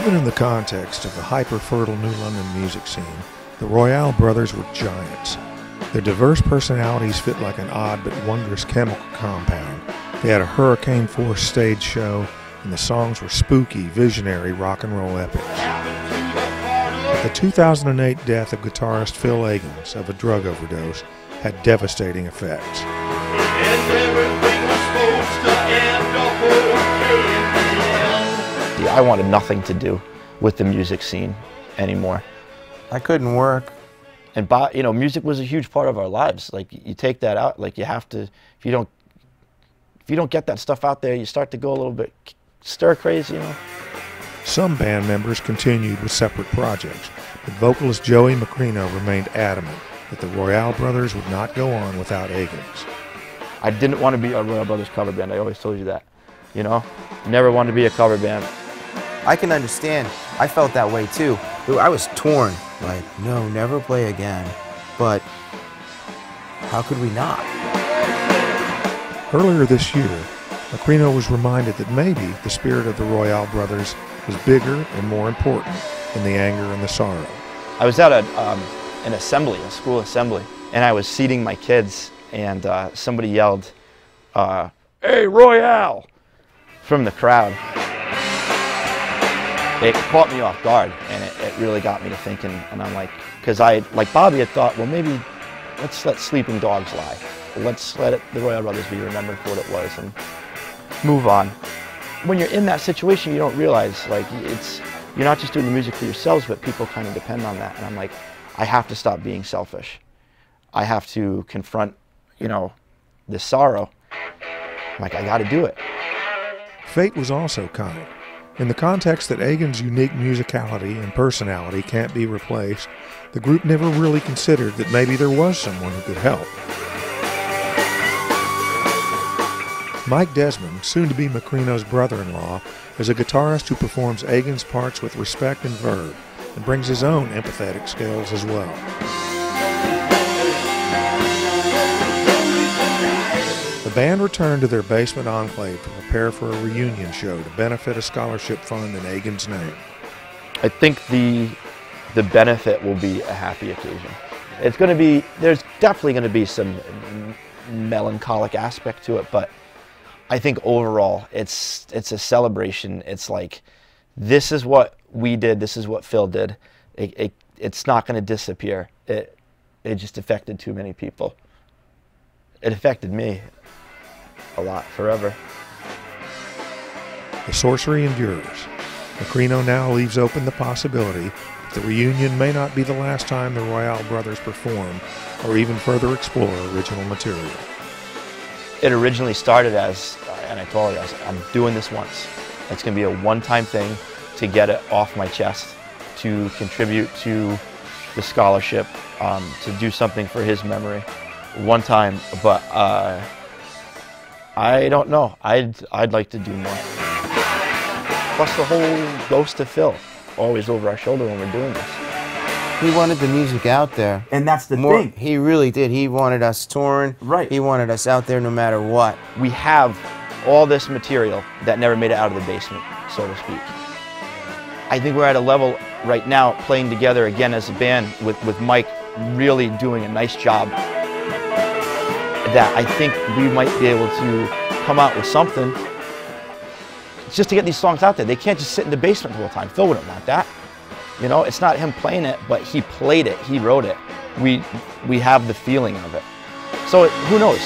Even in the context of the hyper-fertile New London music scene, the Royale Brothers were giants. Their diverse personalities fit like an odd but wondrous chemical compound. They had a hurricane-force stage show, and the songs were spooky, visionary rock and roll epics. The 2008 death of guitarist Phil Agins of a drug overdose had devastating effects. I wanted nothing to do with the music scene anymore. I couldn't work. And you know, music was a huge part of our lives. Like, you take that out, like, you have to, if you don't get that stuff out there, you start to go a little bit stir crazy, you know. Some band members continued with separate projects, but vocalist Joey Macrino remained adamant that the Royale Brothers would not go on without Agins. I didn't want to be a Royale Brothers cover band. I always told you that, you know. Never wanted to be a cover band. I can understand. I felt that way too. I was torn. Like, no, never play again. But how could we not? Earlier this year, Macrino was reminded that maybe the spirit of the Royale Brothers was bigger and more important than the anger and the sorrow. I was at an assembly, a school assembly, and I was seating my kids, and somebody yelled, "Hey, Royale!" from the crowd. It caught me off guard, and it really got me to thinking, and I'm like, because like Bobby had thought, well, maybe let's let sleeping dogs lie. Let's let the Royale Brothers be remembered for what it was and move on. When you're in that situation, you don't realize, like, you're not just doing the music for yourselves, but people kind of depend on that. And I'm like, I have to stop being selfish. I have to confront, you know, this sorrow. I'm like, I got to do it. Fate was also kind. In the context that Agins' unique musicality and personality can't be replaced, the group never really considered that maybe there was someone who could help. Mike Desmond, soon to be Macrino's brother-in-law, is a guitarist who performs Agins' parts with respect and verve, and brings his own empathetic skills as well. The band returned to their basement enclave to prepare for a reunion show to benefit a scholarship fund in Agins' name. I think the benefit will be a happy occasion. It's going to be, there's definitely going to be some melancholic aspect to it, but I think overall it's a celebration. It's like, this is what we did, this is what Phil did. It's not going to disappear. It just affected too many people. It affected me a lot, forever. The sorcery endures. Macrino now leaves open the possibility that the reunion may not be the last time the Royale Brothers perform or even further explore original material. It originally started as, and I told you, I'm doing this once. It's going to be a one-time thing to get it off my chest, to contribute to the scholarship, to do something for his memory. One time, but I don't know. I'd like to do more. Plus the whole ghost of Phil, always over our shoulder when we're doing this. He wanted the music out there. And that's the thing. He really did. He wanted us touring. Right. He wanted us out there no matter what. We have all this material that never made it out of the basement, so to speak. I think we're at a level right now playing together again as a band with Mike really doing a nice job, that I think we might be able to come out with something. It's just to get these songs out there. They can't just sit in the basement the whole time. Phil wouldn't want that. You know, it's not him playing it, but he played it, he wrote it. We have the feeling of it. So who knows?